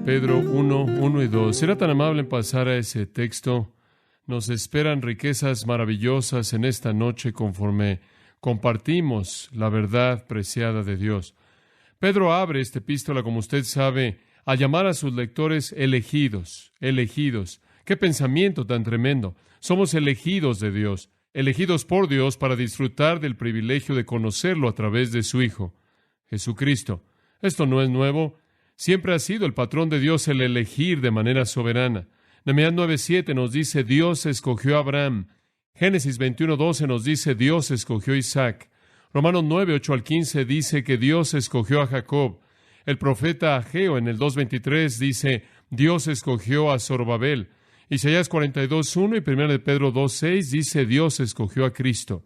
Pedro 1 y 2. Será tan amable en pasar a ese texto. Nos esperan riquezas maravillosas en esta noche conforme compartimos la verdad preciada de Dios. Pedro abre esta epístola, como usted sabe, a llamar a sus lectores elegidos. Elegidos. ¡Qué pensamiento tan tremendo! Somos elegidos de Dios, elegidos por Dios para disfrutar del privilegio de conocerlo a través de su Hijo, Jesucristo. Esto no es nuevo. Siempre ha sido el patrón de Dios el elegir de manera soberana. Nehemías 9:7 nos dice, Dios escogió a Abraham. Génesis 21:12 nos dice, Dios escogió a Isaac. Romanos 9:8-15 dice que Dios escogió a Jacob. El profeta Ageo en el 2:23 dice, Dios escogió a Zorobabel. Isaías 42:1 y 1 de Pedro 2:6 dice, Dios escogió a Cristo.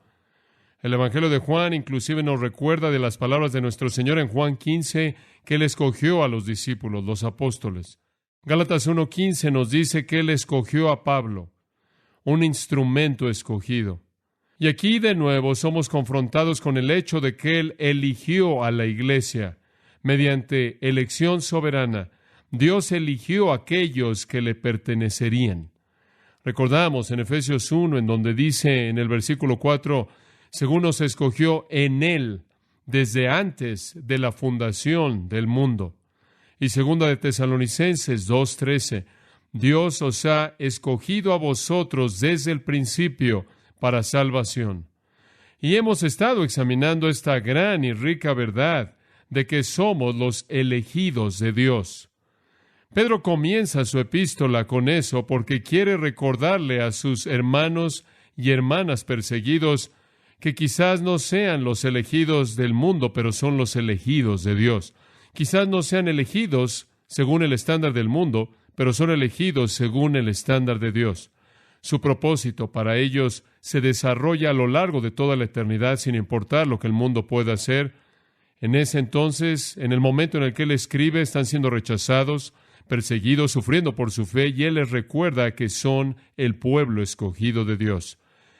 El Evangelio de Juan inclusive nos recuerda de las palabras de nuestro Señor en Juan 15, que Él escogió a los discípulos, los apóstoles. Gálatas 1:15 nos dice que Él escogió a Pablo, un instrumento escogido. Y aquí de nuevo somos confrontados con el hecho de que Él eligió a la iglesia mediante elección soberana. Dios eligió a aquellos que le pertenecerían. Recordamos en Efesios 1, en donde dice en el versículo 4, según nos escogió en Él desde antes de la fundación del mundo. Y segunda de Tesalonicenses 2:13, Dios os ha escogido a vosotros desde el principio para salvación. Y hemos estado examinando esta gran y rica verdad de que somos los elegidos de Dios. Pedro comienza su epístola con eso porque quiere recordarle a sus hermanos y hermanas perseguidos que quizás no sean los elegidos del mundo, pero son los elegidos de Dios. Quizás no sean elegidos según el estándar del mundo, pero son elegidos según el estándar de Dios. Su propósito para ellos se desarrolla a lo largo de toda la eternidad, sin importar lo que el mundo pueda hacer. En ese entonces, en el momento en el que Él escribe, están siendo rechazados, perseguidos, sufriendo por su fe, y Él les recuerda que son el pueblo escogido de Dios.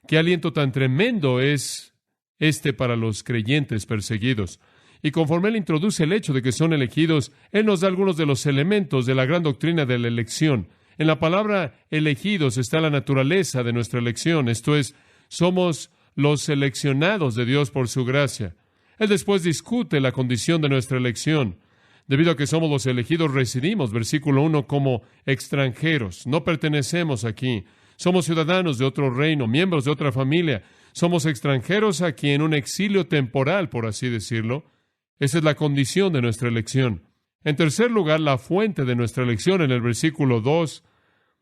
¡Qué aliento tan tremendo es este para los creyentes perseguidos! Y conforme Él introduce el hecho de que son elegidos, Él nos da algunos de los elementos de la gran doctrina de la elección. En la palabra elegidos está la naturaleza de nuestra elección, esto es, somos los seleccionados de Dios por su gracia. Él después discute la condición de nuestra elección. Debido a que somos los elegidos, residimos, versículo 1, como extranjeros. No pertenecemos aquí. Somos ciudadanos de otro reino, miembros de otra familia. Somos extranjeros aquí en un exilio temporal, por así decirlo. Esa es la condición de nuestra elección. En tercer lugar, la fuente de nuestra elección en el versículo 2.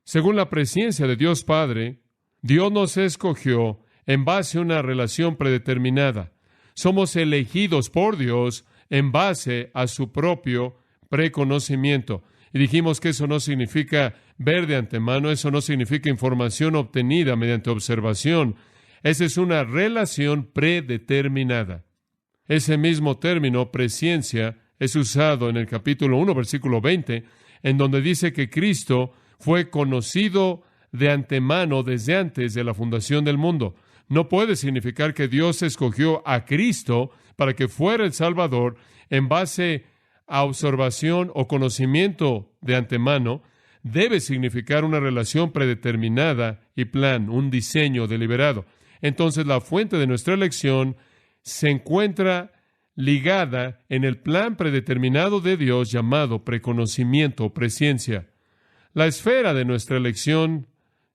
Según la presciencia de Dios Padre, Dios nos escogió en base a una relación predeterminada. Somos elegidos por Dios en base a su propio preconocimiento. Y dijimos que eso no significa ver de antemano, eso no significa información obtenida mediante observación. Esa es una relación predeterminada. Ese mismo término, presciencia, es usado en el capítulo 1, versículo 20, en donde dice que Cristo fue conocido de antemano desde antes de la fundación del mundo. No puede significar que Dios escogió a Cristo para que fuera el Salvador en base a observación o conocimiento de antemano. Debe significar una relación predeterminada y plan, un diseño deliberado. Entonces, la fuente de nuestra elección se encuentra ligada en el plan predeterminado de Dios llamado preconocimiento o presciencia. La esfera de nuestra elección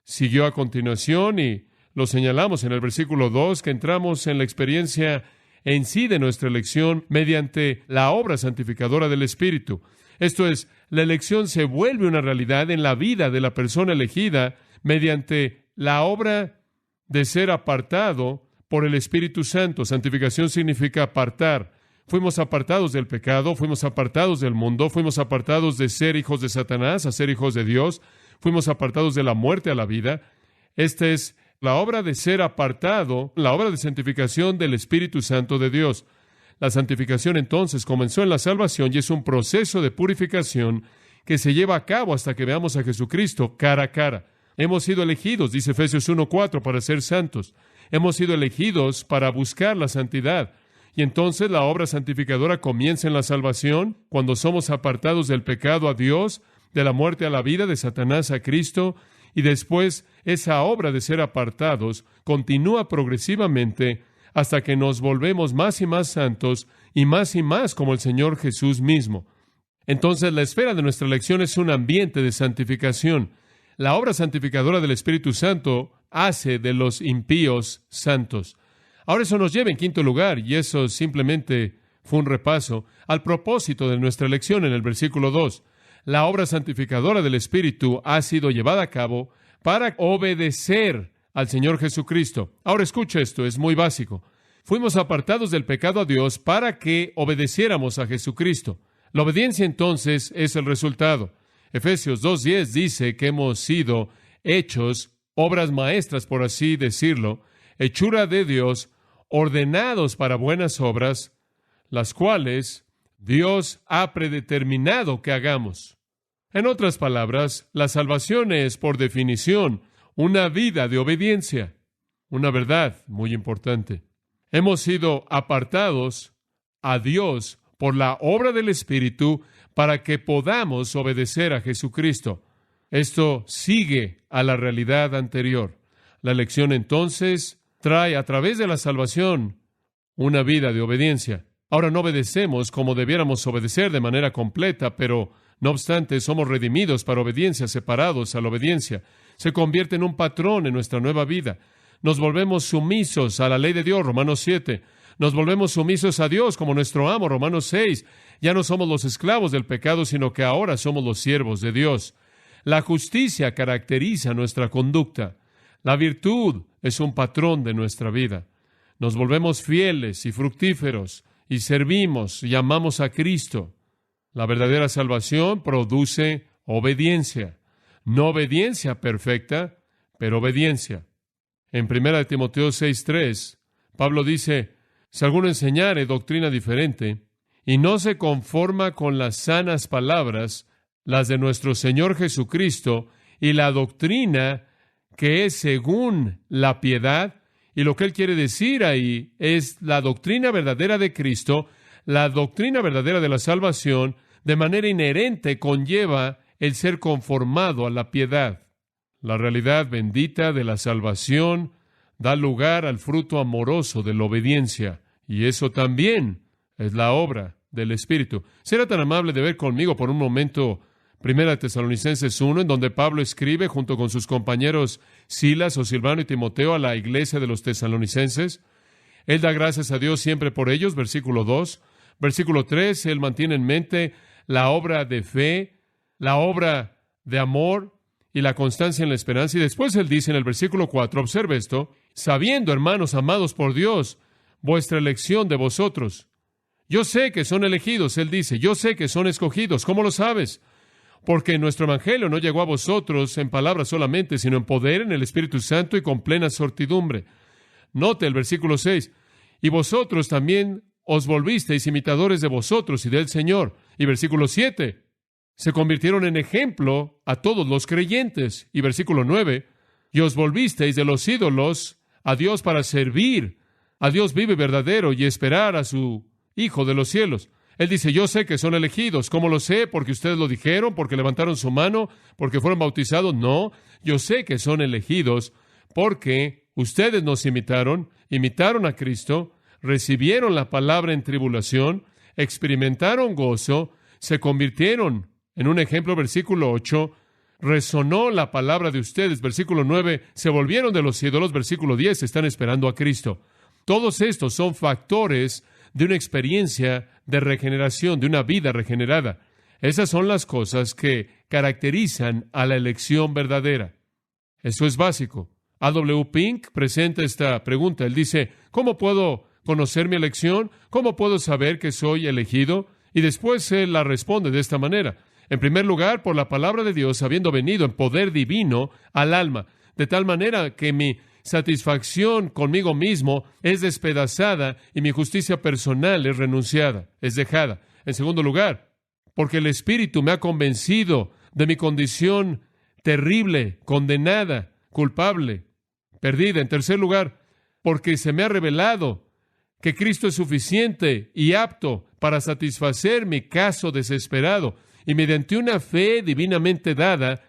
siguió a continuación y lo señalamos en el versículo 2, que entramos en la experiencia en sí de nuestra elección mediante la obra santificadora del Espíritu. Esto es, la elección se vuelve una realidad en la vida de la persona elegida mediante la obra de ser apartado por el Espíritu Santo. Santificación significa apartar. Fuimos apartados del pecado, fuimos apartados del mundo, fuimos apartados de ser hijos de Satanás a ser hijos de Dios, fuimos apartados de la muerte a la vida. Esta es la obra de ser apartado, la obra de santificación del Espíritu Santo de Dios. La santificación entonces comenzó en la salvación y es un proceso de purificación que se lleva a cabo hasta que veamos a Jesucristo cara a cara. Hemos sido elegidos, dice Efesios 1:4, para ser santos. Hemos sido elegidos para buscar la santidad. Y entonces la obra santificadora comienza en la salvación, cuando somos apartados del pecado a Dios, de la muerte a la vida, de Satanás a Cristo, y después esa obra de ser apartados continúa progresivamente hasta que nos volvemos más y más santos y más como el Señor Jesús mismo. Entonces la esfera de nuestra elección es un ambiente de santificación. La obra santificadora del Espíritu Santo hace de los impíos santos. Ahora eso nos lleva en quinto lugar, y eso simplemente fue un repaso, al propósito de nuestra elección en el versículo 2. La obra santificadora del Espíritu ha sido llevada a cabo para obedecer al Señor Jesucristo. Ahora escucha esto, es muy básico. Fuimos apartados del pecado a Dios para que obedeciéramos a Jesucristo. La obediencia entonces es el resultado. Efesios 2:10 dice que hemos sido hechos obras maestras, por así decirlo, hechura de Dios, ordenados para buenas obras, las cuales Dios ha predeterminado que hagamos. En otras palabras, la salvación es, por definición, una vida de obediencia. Una verdad muy importante. Hemos sido apartados a Dios por la obra del Espíritu para que podamos obedecer a Jesucristo. Esto sigue a la realidad anterior. La elección entonces trae a través de la salvación una vida de obediencia. Ahora no obedecemos como debiéramos obedecer de manera completa, pero no obstante somos redimidos para obediencia, separados a la obediencia. Se convierte en un patrón en nuestra nueva vida. Nos volvemos sumisos a la ley de Dios, Romanos 7. Nos volvemos sumisos a Dios como nuestro amo, Romanos 6. Ya no somos los esclavos del pecado, sino que ahora somos los siervos de Dios. La justicia caracteriza nuestra conducta. La virtud es un patrón de nuestra vida. Nos volvemos fieles y fructíferos y servimos y amamos a Cristo. La verdadera salvación produce obediencia. No obediencia perfecta, pero obediencia. En 1 Timoteo 6:3, Pablo dice, si alguno enseñare doctrina diferente y no se conforma con las sanas palabras, las de nuestro Señor Jesucristo, y la doctrina que es según la piedad, y lo que él quiere decir ahí es la doctrina verdadera de Cristo, la doctrina verdadera de la salvación, de manera inherente conlleva el ser conformado a la piedad. La realidad bendita de la salvación da lugar al fruto amoroso de la obediencia, y eso también es la obra del Espíritu. ¿Será tan amable de ver conmigo por un momento 1 Tesalonicenses 1, en donde Pablo escribe junto con sus compañeros Silas o Silvano y Timoteo a la iglesia de los tesalonicenses? Él da gracias a Dios siempre por ellos, versículo 2. Versículo 3, él mantiene en mente la obra de fe, la obra de amor y la constancia en la esperanza. Y después él dice en el versículo 4, observe esto, sabiendo, hermanos amados por Dios, vuestra elección de vosotros. Yo sé que son elegidos, él dice, yo sé que son escogidos. ¿Cómo lo sabes? Porque nuestro evangelio no llegó a vosotros en palabras solamente, sino en poder, en el Espíritu Santo y con plena certidumbre. Note el versículo 6. Y vosotros también os volvisteis imitadores de vosotros y del Señor. Y versículo 7. Se convirtieron en ejemplo a todos los creyentes. Y versículo 9. Y os volvisteis de los ídolos a Dios para servir a Dios vivo y verdadero y esperar a su Hijo de los cielos. Él dice, yo sé que son elegidos. ¿Cómo lo sé? ¿Porque ustedes lo dijeron? ¿Porque levantaron su mano? ¿Porque fueron bautizados? No, yo sé que son elegidos porque ustedes nos imitaron a Cristo, recibieron la palabra en tribulación, experimentaron gozo, se convirtieron en un ejemplo, versículo 8, resonó la palabra de ustedes, versículo 9, se volvieron de los ídolos, versículo 10, están esperando a Cristo. Todos estos son factores de una experiencia de regeneración, de una vida regenerada. Esas son las cosas que caracterizan a la elección verdadera. Eso es básico. A.W. Pink presenta esta pregunta. Él dice, ¿cómo puedo conocer mi elección? ¿Cómo puedo saber que soy elegido? Y después él la responde de esta manera. En primer lugar, por la palabra de Dios, habiendo venido en poder divino al alma, de tal manera que mi satisfacción conmigo mismo es despedazada y mi justicia personal es renunciada, es dejada. En segundo lugar, porque el Espíritu me ha convencido de mi condición terrible, condenada, culpable, perdida. En tercer lugar, porque se me ha revelado que Cristo es suficiente y apto para satisfacer mi caso desesperado, y mediante una fe divinamente dada,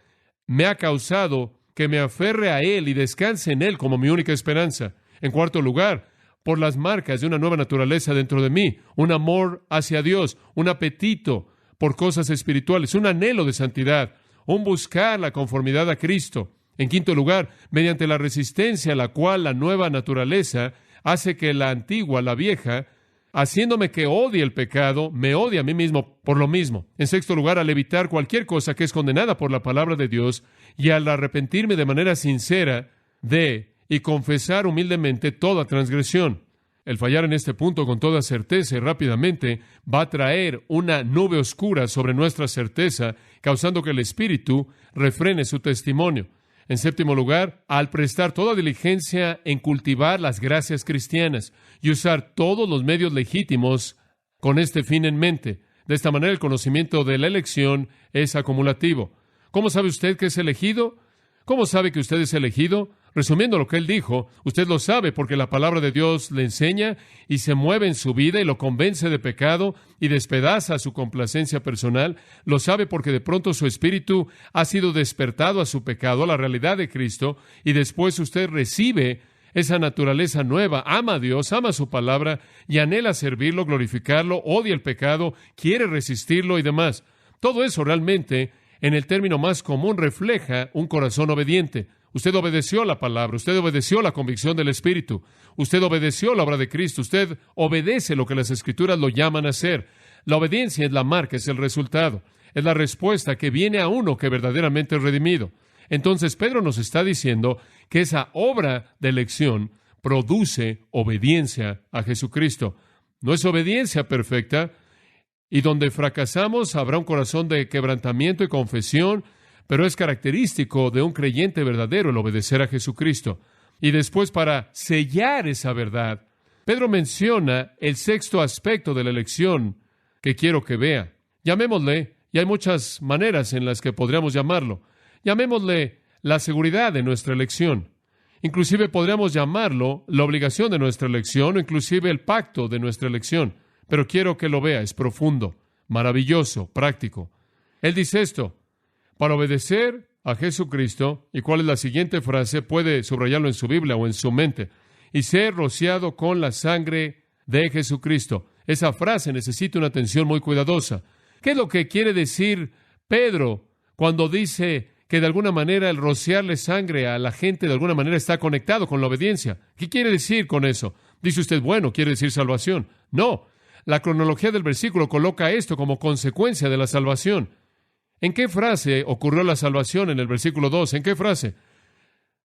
me ha causado que me aferre a Él y descanse en Él como mi única esperanza. En cuarto lugar, por las marcas de una nueva naturaleza dentro de mí, un amor hacia Dios, un apetito por cosas espirituales, un anhelo de santidad, un buscar la conformidad a Cristo. En quinto lugar, mediante la resistencia a la cual la nueva naturaleza hace que la antigua, la vieja, haciéndome que odie el pecado, me odie a mí mismo por lo mismo. En sexto lugar, al evitar cualquier cosa que es condenada por la palabra de Dios y al arrepentirme de manera sincera y confesar humildemente toda transgresión. El fallar en este punto con toda certeza y rápidamente va a traer una nube oscura sobre nuestra certeza, causando que el Espíritu refrene su testimonio. En séptimo lugar, al prestar toda diligencia en cultivar las gracias cristianas y usar todos los medios legítimos con este fin en mente. De esta manera, el conocimiento de la elección es acumulativo. ¿Cómo sabe usted que es elegido? ¿Cómo sabe que usted es elegido? Resumiendo lo que él dijo, usted lo sabe porque la palabra de Dios le enseña y se mueve en su vida y lo convence de pecado y despedaza su complacencia personal. Lo sabe porque de pronto su espíritu ha sido despertado a su pecado, a la realidad de Cristo, y después usted recibe esa naturaleza nueva, ama a Dios, ama su palabra y anhela servirlo, glorificarlo, odia el pecado, quiere resistirlo y demás. Todo eso realmente, en el término más común, refleja un corazón obediente. Usted obedeció la palabra, usted obedeció la convicción del Espíritu, usted obedeció la obra de Cristo, usted obedece lo que las Escrituras lo llaman a hacer. La obediencia es la marca, es el resultado, es la respuesta que viene a uno que verdaderamente es redimido. Entonces Pedro nos está diciendo que esa obra de elección produce obediencia a Jesucristo. No es obediencia perfecta, y donde fracasamos habrá un corazón de quebrantamiento y confesión, pero es característico de un creyente verdadero el obedecer a Jesucristo. Y después, para sellar esa verdad, Pedro menciona el sexto aspecto de la elección que quiero que vea. Llamémosle, y hay muchas maneras en las que podríamos llamarlo, llamémosle la seguridad de nuestra elección. Inclusive podríamos llamarlo la obligación de nuestra elección o inclusive el pacto de nuestra elección. Pero quiero que lo vea, es profundo, maravilloso, práctico. Él dice esto: para obedecer a Jesucristo, ¿y cuál es la siguiente frase? Puede subrayarlo en su Biblia o en su mente. Y ser rociado con la sangre de Jesucristo. Esa frase necesita una atención muy cuidadosa. ¿Qué es lo que quiere decir Pedro cuando dice que de alguna manera el rociarle sangre a la gente de alguna manera está conectado con la obediencia? ¿Qué quiere decir con eso? Dice usted, bueno, quiere decir salvación. No, la cronología del versículo coloca esto como consecuencia de la salvación. ¿En qué frase ocurrió la salvación en el versículo 2? ¿En qué frase?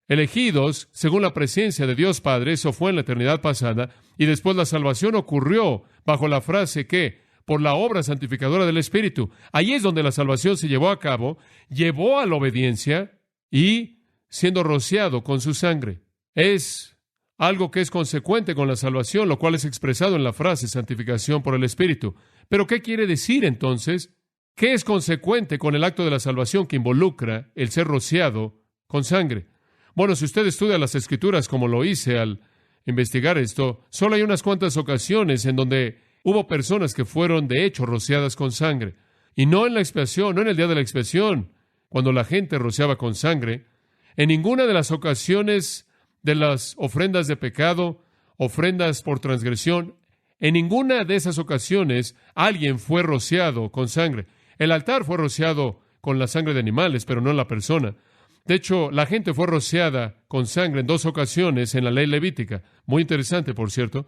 Elegidos según la presencia de Dios Padre, eso fue en la eternidad pasada, y después la salvación ocurrió bajo la frase que, por la obra santificadora del Espíritu. Ahí es donde la salvación se llevó a cabo, llevó a la obediencia y siendo rociado con su sangre. Es algo que es consecuente con la salvación, lo cual es expresado en la frase santificación por el Espíritu. Pero ¿qué quiere decir entonces? ¿Qué es consecuente con el acto de la salvación que involucra el ser rociado con sangre? Bueno, si usted estudia las Escrituras como lo hice al investigar esto, solo hay unas cuantas ocasiones en donde hubo personas que fueron de hecho rociadas con sangre. Y no en la expiación, no en el día de la expiación, cuando la gente rociaba con sangre. En ninguna de las ocasiones de las ofrendas de pecado, ofrendas por transgresión, en ninguna de esas ocasiones alguien fue rociado con sangre. El altar fue rociado con la sangre de animales, pero no la persona. De hecho, la gente fue rociada con sangre en 2 ocasiones en la ley levítica. Muy interesante, por cierto.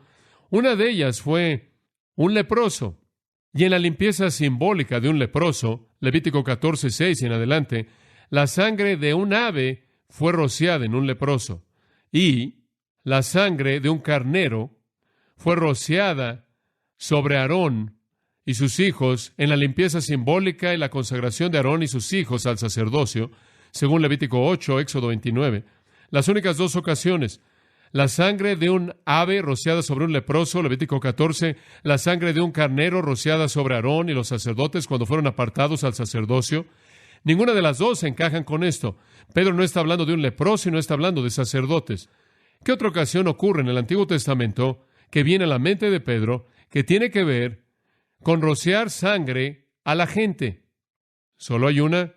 Una de ellas fue un leproso. Y en la limpieza simbólica de un leproso, Levítico 14:6 y en adelante, la sangre de un ave fue rociada en un leproso. Y la sangre de un carnero fue rociada sobre Aarón y sus hijos en la limpieza simbólica y la consagración de Aarón y sus hijos al sacerdocio, según Levítico 8, Éxodo 29. Las únicas 2 ocasiones. la sangre de un ave rociada sobre un leproso, Levítico 14, la sangre de un carnero rociada sobre Aarón y los sacerdotes cuando fueron apartados al sacerdocio. Ninguna de las dos encajan con esto. Pedro no está hablando de un leproso y no está hablando de sacerdotes. ¿Qué otra ocasión ocurre en el Antiguo Testamento que viene a la mente de Pedro que tiene que ver con rociar sangre a la gente? Solo hay una,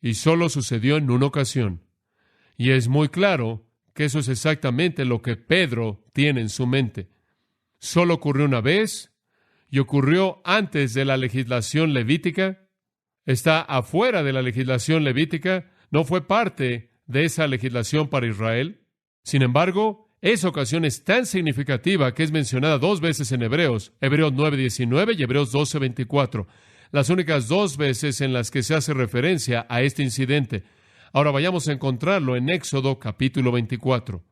y solo sucedió en una ocasión. Y es muy claro que eso es exactamente lo que Pedro tiene en su mente. Solo ocurrió una vez y ocurrió antes de la legislación levítica. Está afuera de la legislación levítica, no fue parte de esa legislación para Israel. Sin embargo, esa ocasión es tan significativa que es mencionada dos veces en Hebreos 9:19 y Hebreos 12:24, las únicas dos veces en las que se hace referencia a este incidente. Ahora vayamos a encontrarlo en Éxodo capítulo 24.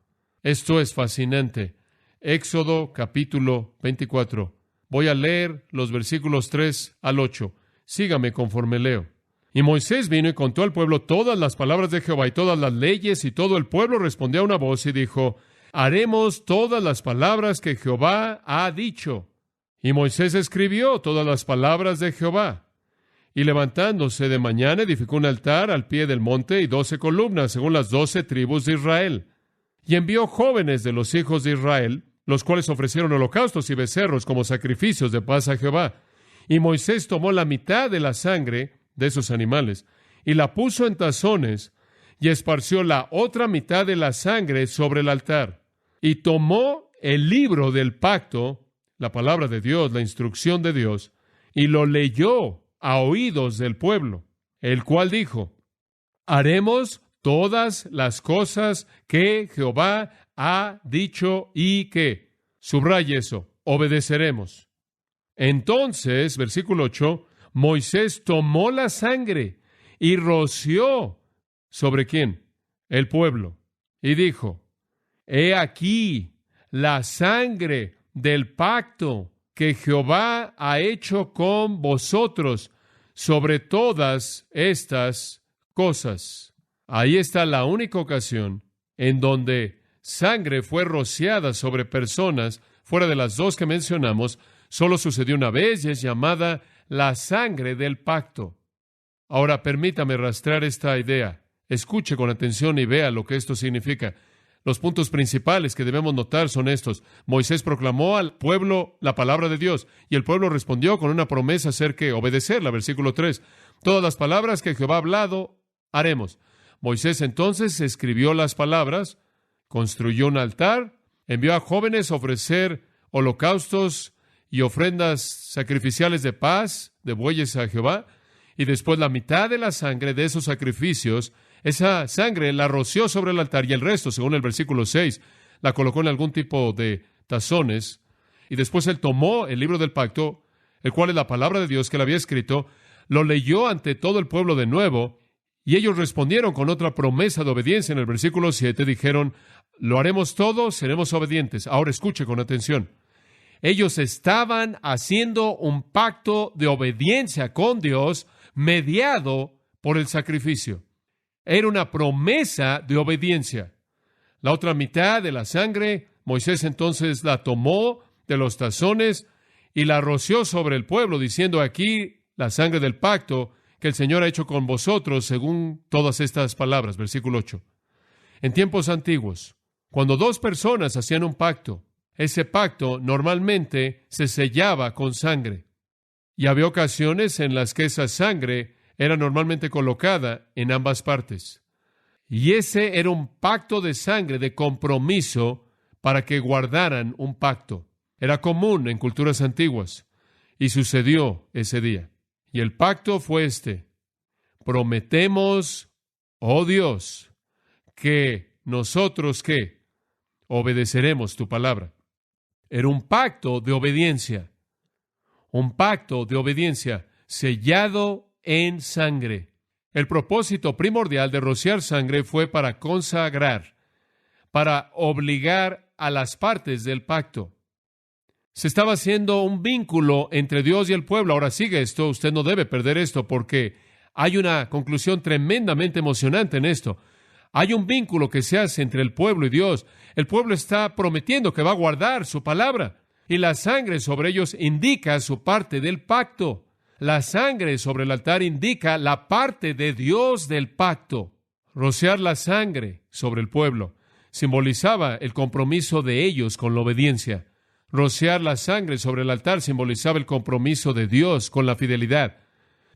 Esto es fascinante. Éxodo capítulo 24. Voy a leer los versículos 3 al 8. Sígame conforme leo. Y Moisés vino y contó al pueblo todas las palabras de Jehová y todas las leyes, y todo el pueblo respondió a una voz y dijo: haremos todas las palabras que Jehová ha dicho. Y Moisés escribió todas las palabras de Jehová. Y levantándose de mañana edificó un altar al pie del monte y 12 columnas, según las 12 tribus de Israel. Y envió jóvenes de los hijos de Israel, los cuales ofrecieron holocaustos y becerros como sacrificios de paz a Jehová. Y Moisés tomó la mitad de la sangre de esos animales y la puso en tazones y esparció la otra mitad de la sangre sobre el altar. Y tomó el libro del pacto, la palabra de Dios, la instrucción de Dios, y lo leyó a oídos del pueblo, el cual dijo: haremos todas las cosas que Jehová ha dicho y que, subraye eso, obedeceremos. Entonces, versículo 8, Moisés tomó la sangre y roció ¿sobre quién? El pueblo. Y dijo: he aquí la sangre del pacto que Jehová ha hecho con vosotros sobre todas estas cosas. Ahí está la única ocasión en donde sangre fue rociada sobre personas, fuera de las dos que mencionamos. Solo sucedió una vez y es llamada la sangre del pacto. Ahora permítame rastrear esta idea. Escuche con atención y vea lo que esto significa. Los puntos principales que debemos notar son estos. Moisés proclamó al pueblo la palabra de Dios, y el pueblo respondió con una promesa acerca de obedecerla. Versículo 3. Todas las palabras que Jehová ha hablado, haremos. Moisés entonces escribió las palabras, construyó un altar, envió a jóvenes a ofrecer holocaustos y ofrendas sacrificiales de paz, de bueyes a Jehová, y después la mitad de la sangre de esos sacrificios, esa sangre la roció sobre el altar, y el resto, según el versículo 6, la colocó en algún tipo de tazones. Y después él tomó el libro del pacto, el cual es la palabra de Dios que él había escrito, lo leyó ante todo el pueblo de nuevo, y ellos respondieron con otra promesa de obediencia. En el versículo 7 dijeron: lo haremos todo, seremos obedientes. Ahora escuche con atención. Ellos estaban haciendo un pacto de obediencia con Dios mediado por el sacrificio. Era una promesa de obediencia. La otra mitad de la sangre, Moisés entonces la tomó de los tazones y la roció sobre el pueblo, diciendo: aquí la sangre del pacto que el Señor ha hecho con vosotros, según todas estas palabras. Versículo 8. En tiempos antiguos, cuando dos personas hacían un pacto, ese pacto normalmente se sellaba con sangre. Y había ocasiones en las que esa sangre era normalmente colocada en ambas partes. Y ese era un pacto de sangre, de compromiso, para que guardaran un pacto. Era común en culturas antiguas. Y sucedió ese día. Y el pacto fue este: prometemos, oh Dios, que nosotros, ¿qué? Obedeceremos tu palabra. Era un pacto de obediencia. Un pacto de obediencia sellado en sangre. El propósito primordial de rociar sangre fue para consagrar, para obligar a las partes del pacto. Se estaba haciendo un vínculo entre Dios y el pueblo. Ahora sigue esto, usted no debe perder esto, porque hay una conclusión tremendamente emocionante en esto. Hay un vínculo que se hace entre el pueblo y Dios. El pueblo está prometiendo que va a guardar su palabra. Y la sangre sobre ellos indica su parte del pacto. La sangre sobre el altar indica la parte de Dios del pacto. Rociar la sangre sobre el pueblo simbolizaba el compromiso de ellos con la obediencia. Rociar la sangre sobre el altar simbolizaba el compromiso de Dios con la fidelidad.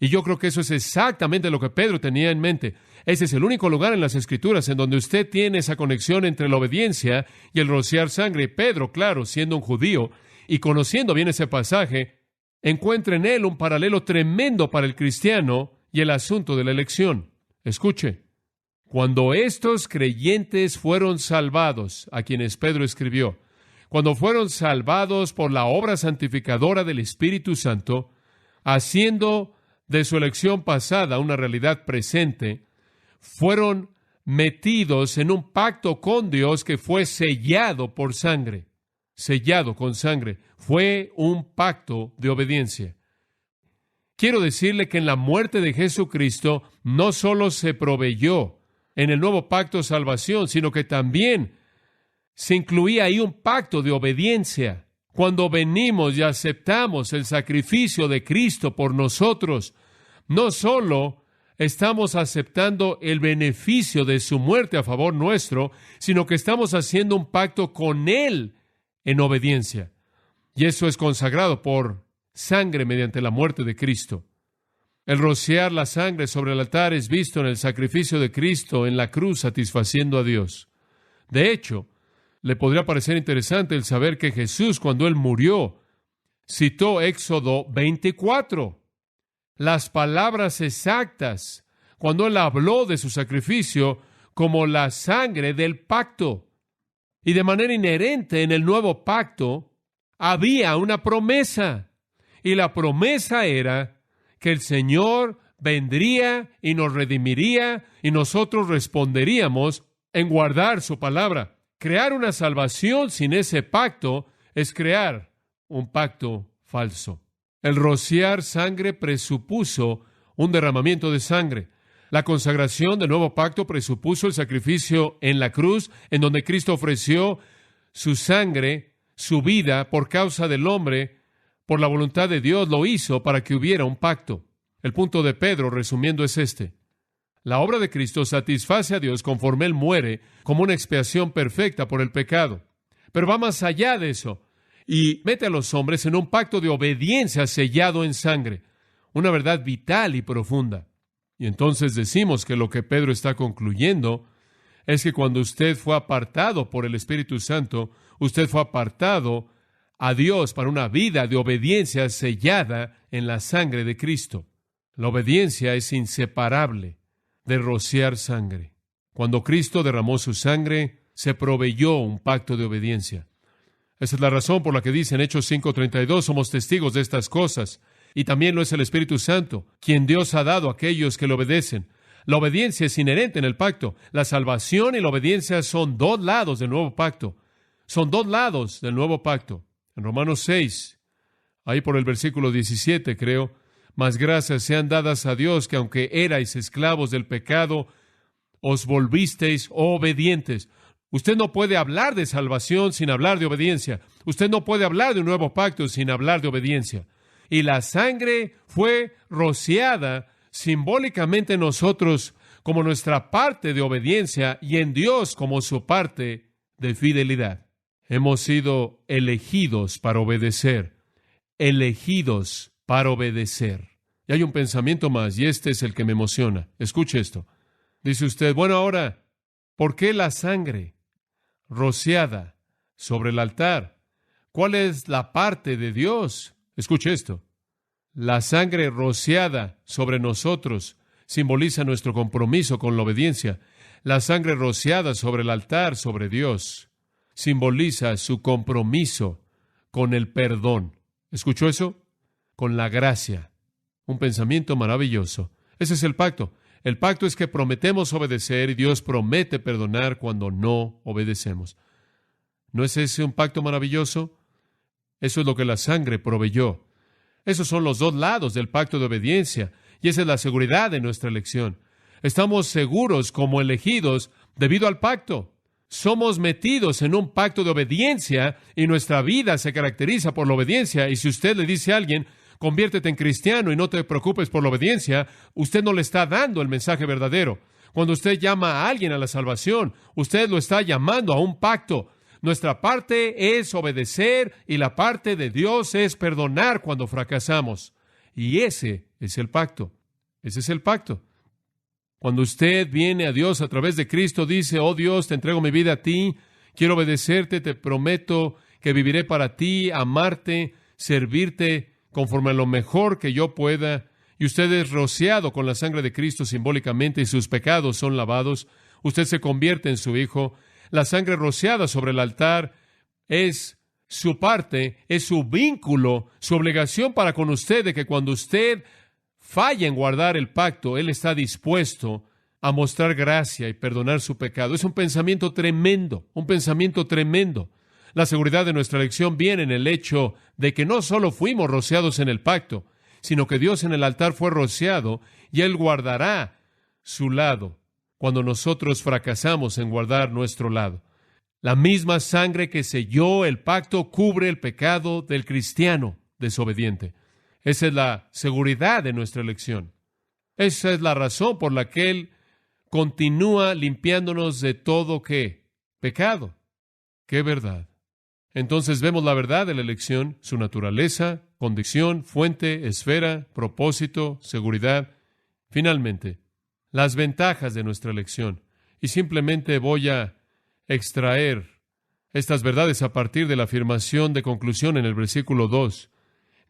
Y yo creo que eso es exactamente lo que Pedro tenía en mente. Ese es el único lugar en las Escrituras en donde usted tiene esa conexión entre la obediencia y el rociar sangre. Y Pedro, claro, siendo un judío y conociendo bien ese pasaje, encuentra en él un paralelo tremendo para el cristiano y el asunto de la elección. Escuche, cuando estos creyentes fueron salvados, a quienes Pedro escribió, cuando fueron salvados por la obra santificadora del Espíritu Santo, haciendo de su elección pasada una realidad presente, fueron metidos en un pacto con Dios que fue sellado por sangre, sellado con sangre. Fue un pacto de obediencia. Quiero decirle que en la muerte de Jesucristo no solo se proveyó en el nuevo pacto salvación, sino que también se incluía ahí un pacto de obediencia. Cuando venimos y aceptamos el sacrificio de Cristo por nosotros, no solo estamos aceptando el beneficio de su muerte a favor nuestro, sino que estamos haciendo un pacto con Él en obediencia. Y eso es consagrado por sangre mediante la muerte de Cristo. El rociar la sangre sobre el altar es visto en el sacrificio de Cristo en la cruz satisfaciendo a Dios. De hecho, le podría parecer interesante el saber que Jesús, cuando Él murió, citó Éxodo 24. Las palabras exactas, cuando Él habló de su sacrificio como la sangre del pacto. Y de manera inherente en el nuevo pacto había una promesa. Y la promesa era que el Señor vendría y nos redimiría y nosotros responderíamos en guardar su palabra. Crear una salvación sin ese pacto es crear un pacto falso. El rociar sangre presupuso un derramamiento de sangre. La consagración del nuevo pacto presupuso el sacrificio en la cruz, en donde Cristo ofreció su sangre, su vida, por causa del hombre. Por la voluntad de Dios lo hizo para que hubiera un pacto. El punto de Pedro, resumiendo, es este. La obra de Cristo satisface a Dios conforme Él muere como una expiación perfecta por el pecado. Pero va más allá de eso y mete a los hombres en un pacto de obediencia sellado en sangre, una verdad vital y profunda. Y entonces decimos que lo que Pedro está concluyendo es que cuando usted fue apartado por el Espíritu Santo, usted fue apartado a Dios para una vida de obediencia sellada en la sangre de Cristo. La obediencia es inseparable de rociar sangre. Cuando Cristo derramó su sangre, se proveyó un pacto de obediencia. Esa es la razón por la que dice en Hechos 5:32, somos testigos de estas cosas, y también lo es el Espíritu Santo, quien Dios ha dado a aquellos que le obedecen. La obediencia es inherente en el pacto. La salvación y la obediencia son dos lados del nuevo pacto. Son dos lados del nuevo pacto. En Romanos 6, ahí por el versículo 17, creo, mas gracias sean dadas a Dios que aunque erais esclavos del pecado, os volvisteis obedientes. Usted no puede hablar de salvación sin hablar de obediencia. Usted no puede hablar de un nuevo pacto sin hablar de obediencia. Y la sangre fue rociada simbólicamente en nosotros como nuestra parte de obediencia y en Dios como su parte de fidelidad. Hemos sido elegidos para obedecer. Elegidos para obedecer. Y hay un pensamiento más, y este es el que me emociona. Escuche esto. Dice usted, bueno, ahora, ¿por qué la sangre rociada sobre el altar? ¿Cuál es la parte de Dios? Escuche esto. La sangre rociada sobre nosotros simboliza nuestro compromiso con la obediencia. La sangre rociada sobre el altar, sobre Dios, simboliza su compromiso con el perdón. ¿Escuchó eso? Con la gracia. Un pensamiento maravilloso. Ese es el pacto. El pacto es que prometemos obedecer y Dios promete perdonar cuando no obedecemos. ¿No es ese un pacto maravilloso? Eso es lo que la sangre proveyó. Esos son los dos lados del pacto de obediencia y esa es la seguridad de nuestra elección. Estamos seguros como elegidos debido al pacto. Somos metidos en un pacto de obediencia y nuestra vida se caracteriza por la obediencia. Y si usted le dice a alguien, conviértete en cristiano y no te preocupes por la obediencia, usted no le está dando el mensaje verdadero. Cuando usted llama a alguien a la salvación, usted lo está llamando a un pacto. Nuestra parte es obedecer y la parte de Dios es perdonar cuando fracasamos. Y ese es el pacto. Ese es el pacto. Cuando usted viene a Dios a través de Cristo, dice, oh Dios, te entrego mi vida a ti, quiero obedecerte, te prometo que viviré para ti, amarte, servirte conforme a lo mejor que yo pueda. Y usted es rociado con la sangre de Cristo simbólicamente y sus pecados son lavados. Usted se convierte en su hijo. La sangre rociada sobre el altar es su parte, es su vínculo, su obligación para con usted de que cuando usted falla en guardar el pacto, Él está dispuesto a mostrar gracia y perdonar su pecado. Es un pensamiento tremendo, un pensamiento tremendo. La seguridad de nuestra elección viene en el hecho de que no solo fuimos rociados en el pacto, sino que Dios en el altar fue rociado y Él guardará su lado cuando nosotros fracasamos en guardar nuestro lado. La misma sangre que selló el pacto cubre el pecado del cristiano desobediente. Esa es la seguridad de nuestra elección. Esa es la razón por la que Él continúa limpiándonos de todo ¿qué? Pecado. ¡Qué verdad! Entonces vemos la verdad de la elección, su naturaleza, condición, fuente, esfera, propósito, seguridad. Finalmente, las ventajas de nuestra elección. Y simplemente voy a extraer estas verdades a partir de la afirmación de conclusión en el versículo 2.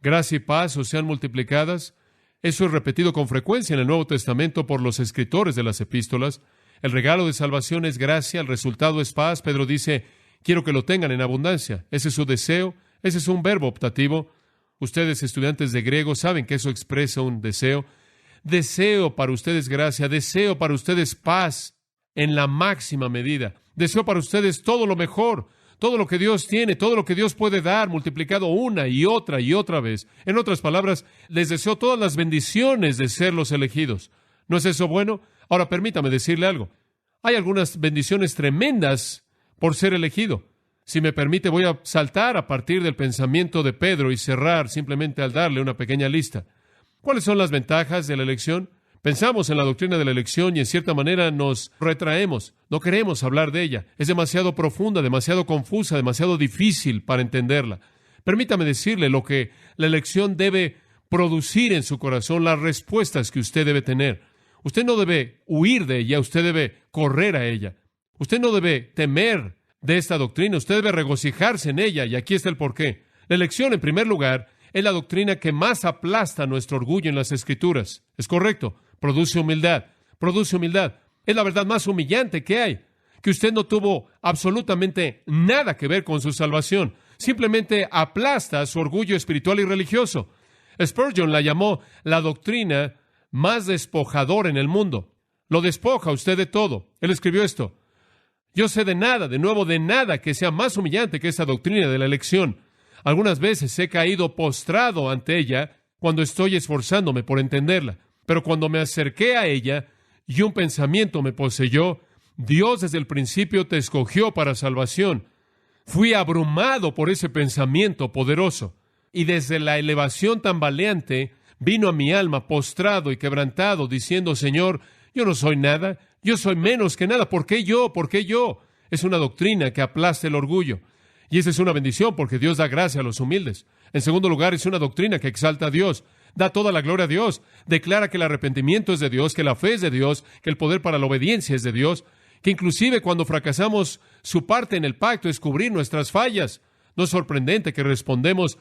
Gracia y paz os sean multiplicadas. Eso es repetido con frecuencia en el Nuevo Testamento por los escritores de las epístolas. El regalo de salvación es gracia, el resultado es paz. Pedro dice, quiero que lo tengan en abundancia. Ese es su deseo, ese es un verbo optativo. Ustedes, estudiantes de griego, saben que eso expresa un deseo. Deseo para ustedes gracia, deseo para ustedes paz en la máxima medida. Deseo para ustedes todo lo mejor, todo lo que Dios tiene, todo lo que Dios puede dar, multiplicado una y otra vez. En otras palabras, les deseo todas las bendiciones de ser los elegidos. ¿No es eso bueno? Ahora, permítame decirle algo. Hay algunas bendiciones tremendas por ser elegido. Si me permite, voy a saltar a partir del pensamiento de Pedro y cerrar simplemente al darle una pequeña lista. ¿Cuáles son las ventajas de la elección? Pensamos en la doctrina de la elección y en cierta manera nos retraemos. No queremos hablar de ella. Es demasiado profunda, demasiado confusa, demasiado difícil para entenderla. Permítame decirle lo que la elección debe producir en su corazón, las respuestas que usted debe tener. Usted no debe huir de ella, usted debe correr a ella. Usted no debe temer de esta doctrina, usted debe regocijarse en ella, y aquí está el porqué. La elección, en primer lugar, es la doctrina que más aplasta nuestro orgullo en las Escrituras. ¿Es correcto? Produce humildad. Produce humildad. Es la verdad más humillante que hay. Que usted no tuvo absolutamente nada que ver con su salvación. Simplemente aplasta su orgullo espiritual y religioso. Spurgeon la llamó la doctrina más despojadora en el mundo. Lo despoja usted de todo. Él escribió esto. Yo sé de nada, de nuevo de nada que sea más humillante que esta doctrina de la elección. Algunas veces he caído postrado ante ella cuando estoy esforzándome por entenderla. Pero cuando me acerqué a ella y un pensamiento me poseyó, Dios desde el principio te escogió para salvación. Fui abrumado por ese pensamiento poderoso. Y desde la elevación tambaleante vino a mi alma postrado y quebrantado, diciendo, Señor, yo no soy nada, yo soy menos que nada. ¿Por qué yo? ¿Por qué yo? Es una doctrina que aplasta el orgullo. Y esa es una bendición porque Dios da gracia a los humildes. En segundo lugar, es una doctrina que exalta a Dios. Da toda la gloria a Dios. Declara que el arrepentimiento es de Dios, que la fe es de Dios, que el poder para la obediencia es de Dios, que inclusive cuando fracasamos, su parte en el pacto es cubrir nuestras fallas. No es sorprendente que respondemos,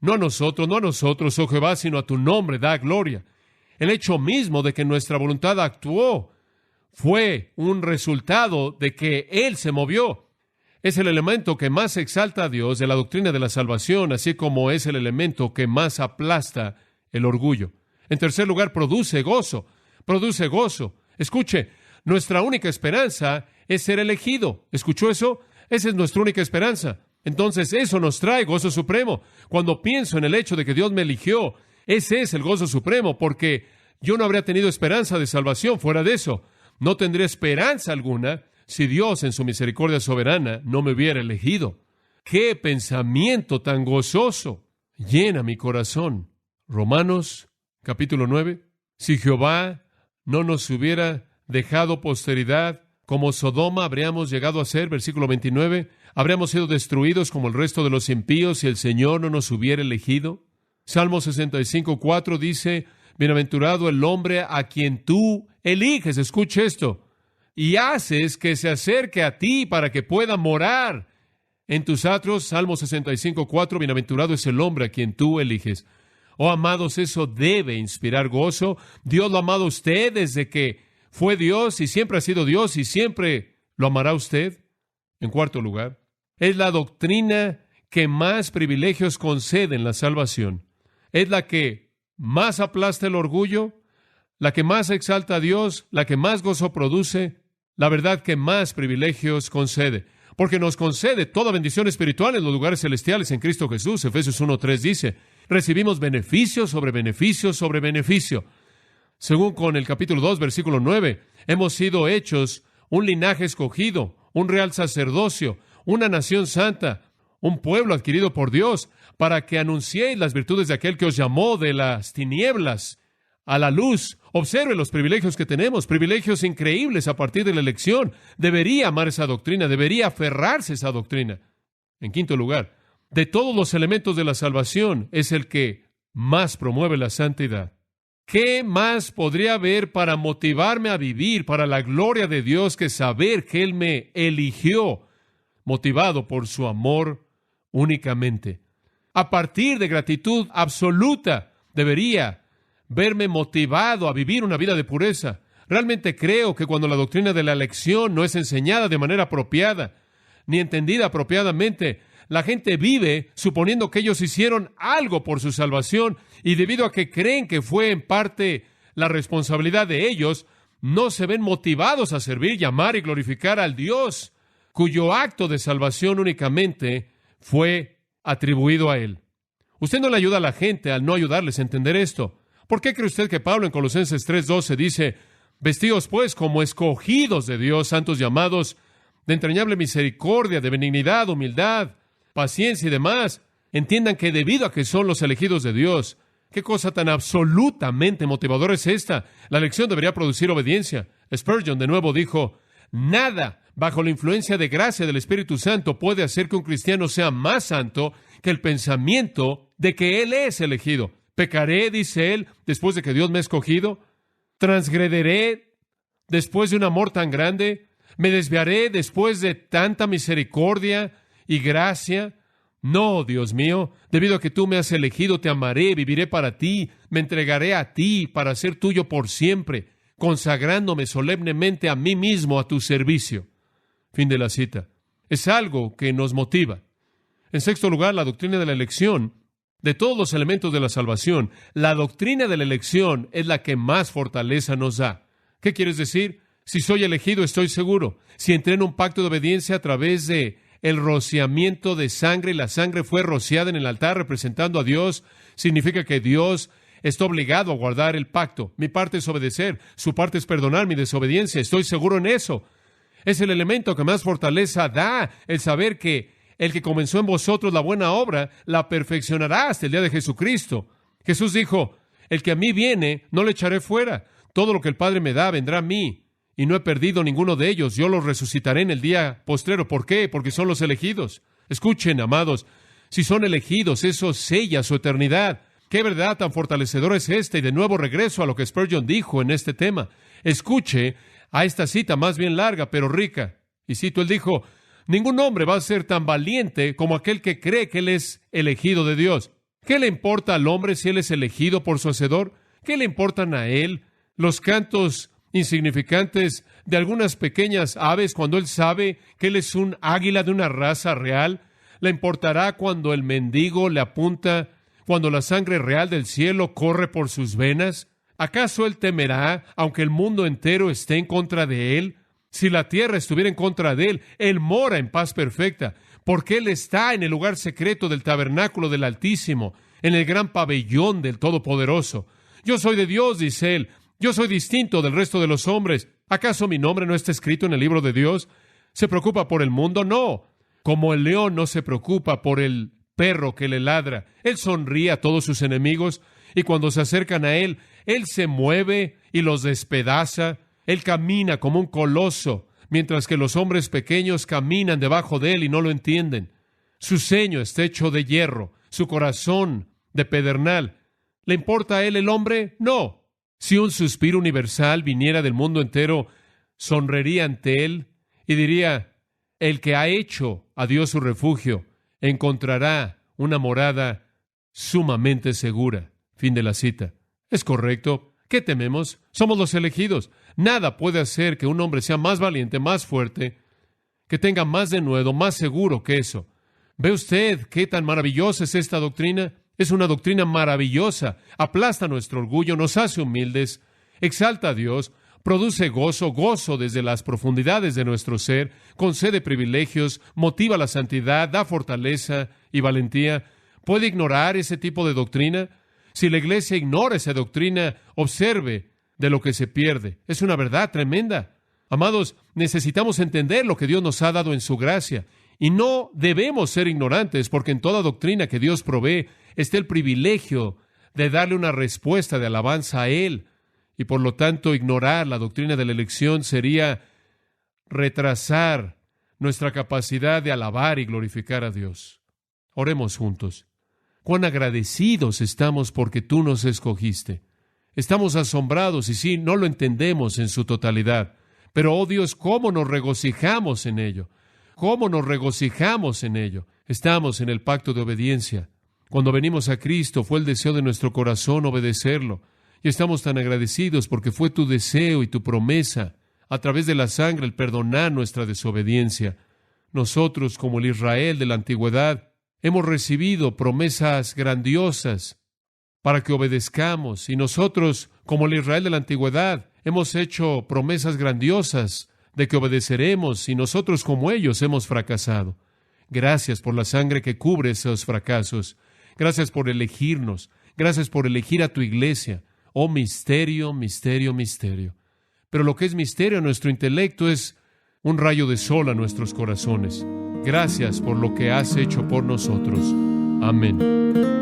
no a nosotros, oh Jehová, sino a tu nombre da gloria. El hecho mismo de que nuestra voluntad actuó fue un resultado de que Él se movió. Es el elemento que más exalta a Dios de la doctrina de la salvación, así como es el elemento que más aplasta el orgullo. En tercer lugar, produce gozo. Produce gozo. Escuche, nuestra única esperanza es ser elegido. ¿Escuchó eso? Esa es nuestra única esperanza. Entonces, eso nos trae gozo supremo. Cuando pienso en el hecho de que Dios me eligió, ese es el gozo supremo, porque yo no habría tenido esperanza de salvación fuera de eso. No tendría esperanza alguna si Dios en su misericordia soberana no me hubiera elegido. ¡Qué pensamiento tan gozoso! Llena mi corazón. Romanos, capítulo 9. Si Jehová no nos hubiera dejado posteridad, como Sodoma habríamos llegado a ser, versículo 29, habríamos sido destruidos como el resto de los impíos si el Señor no nos hubiera elegido. Salmo 65, 4 dice, bienaventurado el hombre a quien tú eliges, escuche esto, y haces que se acerque a ti para que pueda morar en tus atrios. Salmo 65, 4, bienaventurado es el hombre a quien tú eliges. Oh, amados, eso debe inspirar gozo. Dios lo ha amado a usted desde que fue Dios y siempre ha sido Dios y siempre lo amará usted. En cuarto lugar, es la doctrina que más privilegios concede en la salvación. Es la que más aplasta el orgullo, la que más exalta a Dios, la que más gozo produce, la verdad que más privilegios concede. Porque nos concede toda bendición espiritual en los lugares celestiales en Cristo Jesús. Efesios 1:3 dice, recibimos beneficio sobre beneficio sobre beneficio. Según con el capítulo 2, versículo 9, hemos sido hechos un linaje escogido, un real sacerdocio, una nación santa, un pueblo adquirido por Dios, para que anunciéis las virtudes de aquel que os llamó de las tinieblas a la luz. Observe los privilegios que tenemos, privilegios increíbles a partir de la elección. Debería amar esa doctrina, debería aferrarse a esa doctrina. En quinto lugar, de todos los elementos de la salvación, es el que más promueve la santidad. ¿Qué más podría haber para motivarme a vivir para la gloria de Dios que saber que Él me eligió, motivado por su amor únicamente? A partir de gratitud absoluta, debería verme motivado a vivir una vida de pureza. Realmente creo que cuando la doctrina de la elección no es enseñada de manera apropiada, ni entendida apropiadamente, la gente vive suponiendo que ellos hicieron algo por su salvación y debido a que creen que fue en parte la responsabilidad de ellos, no se ven motivados a servir, llamar y glorificar al Dios cuyo acto de salvación únicamente fue atribuido a Él. Usted no le ayuda a la gente al no ayudarles a entender esto. ¿Por qué cree usted que Pablo en Colosenses 3:12 dice, vestíos pues como escogidos de Dios, santos llamados, de entrañable misericordia, de benignidad, humildad, paciencia y demás? Entiendan que debido a que son los elegidos de Dios, ¿qué cosa tan absolutamente motivadora es esta? La elección debería producir obediencia. Spurgeon de nuevo dijo, nada bajo la influencia de gracia del Espíritu Santo puede hacer que un cristiano sea más santo que el pensamiento de que él es elegido. ¿Pecaré, dice él, después de que Dios me ha escogido? ¿Transgrederé después de un amor tan grande? ¿Me desviaré después de tanta misericordia y gracia? No, Dios mío, debido a que tú me has elegido, te amaré, viviré para ti, me entregaré a ti para ser tuyo por siempre, consagrándome solemnemente a mí mismo a tu servicio. Fin de la cita. Es algo que nos motiva. En sexto lugar, la doctrina de la elección. De todos los elementos de la salvación, la doctrina de la elección es la que más fortaleza nos da. ¿Qué quieres decir? Si soy elegido, estoy seguro. Si entré en un pacto de obediencia a través de el rociamiento de sangre y la sangre fue rociada en el altar representando a Dios, significa que Dios está obligado a guardar el pacto. Mi parte es obedecer, su parte es perdonar mi desobediencia. Estoy seguro en eso. Es el elemento que más fortaleza da, el saber que el que comenzó en vosotros la buena obra, la perfeccionará hasta el día de Jesucristo. Jesús dijo, el que a mí viene, no le echaré fuera. Todo lo que el Padre me da, vendrá a mí. Y no he perdido ninguno de ellos. Yo los resucitaré en el día postrero. ¿Por qué? Porque son los elegidos. Escuchen, amados, si son elegidos, eso sella su eternidad. ¿Qué verdad tan fortalecedora es esta? Y de nuevo regreso a lo que Spurgeon dijo en este tema. Escuche a esta cita más bien larga, pero rica. Y cito, él dijo, ningún hombre va a ser tan valiente como aquel que cree que él es elegido de Dios. ¿Qué le importa al hombre si él es elegido por su Hacedor? ¿Qué le importan a él los cantos insignificantes de algunas pequeñas aves cuando él sabe que él es un águila de una raza real? ¿Le importará cuando el mendigo le apunta, cuando la sangre real del cielo corre por sus venas? ¿Acaso él temerá, aunque el mundo entero esté en contra de él? Si la tierra estuviera en contra de él, él mora en paz perfecta, porque él está en el lugar secreto del tabernáculo del Altísimo, en el gran pabellón del Todopoderoso. Yo soy de Dios, dice él. Yo soy distinto del resto de los hombres. ¿Acaso mi nombre no está escrito en el libro de Dios? ¿Se preocupa por el mundo? No. Como el león no se preocupa por el perro que le ladra. Él sonríe a todos sus enemigos y cuando se acercan a él, él se mueve y los despedaza. Él camina como un coloso, mientras que los hombres pequeños caminan debajo de él y no lo entienden. Su ceño está hecho de hierro, su corazón de pedernal. ¿Le importa a él el hombre? No. Si un suspiro universal viniera del mundo entero, sonreiría ante él y diría: el que ha hecho a Dios su refugio encontrará una morada sumamente segura. Fin de la cita. Es correcto. ¿Qué tememos? Somos los elegidos. Nada puede hacer que un hombre sea más valiente, más fuerte, que tenga más denuedo, más seguro que eso. ¿Ve usted qué tan maravillosa es esta doctrina? Es una doctrina maravillosa. Aplasta nuestro orgullo, nos hace humildes, exalta a Dios, produce gozo desde las profundidades de nuestro ser, concede privilegios, motiva la santidad, da fortaleza y valentía. ¿Puede ignorar ese tipo de doctrina? Si la iglesia ignora esa doctrina, observe de lo que se pierde. Es una verdad tremenda. Amados, necesitamos entender lo que Dios nos ha dado en su gracia. Y no debemos ser ignorantes, porque en toda doctrina que Dios provee está el privilegio de darle una respuesta de alabanza a Él. Y por lo tanto, ignorar la doctrina de la elección sería retrasar nuestra capacidad de alabar y glorificar a Dios. Oremos juntos. Cuán agradecidos estamos porque tú nos escogiste. Estamos asombrados y sí, no lo entendemos en su totalidad. Pero, oh Dios, cómo nos regocijamos en ello. Cómo nos regocijamos en ello. Estamos en el pacto de obediencia. Cuando venimos a Cristo, fue el deseo de nuestro corazón obedecerlo. Y estamos tan agradecidos porque fue tu deseo y tu promesa, a través de la sangre, el perdonar nuestra desobediencia. Nosotros, como el Israel de la antigüedad, hemos recibido promesas grandiosas para que obedezcamos. Y nosotros, como el Israel de la antigüedad, hemos hecho promesas grandiosas de que obedeceremos, y nosotros, como ellos, hemos fracasado. Gracias por la sangre que cubre esos fracasos. Gracias por elegirnos. Gracias por elegir a tu iglesia. Oh, misterio, misterio, misterio. Pero lo que es misterio a nuestro intelecto es un rayo de sol a nuestros corazones. Gracias por lo que has hecho por nosotros. Amén.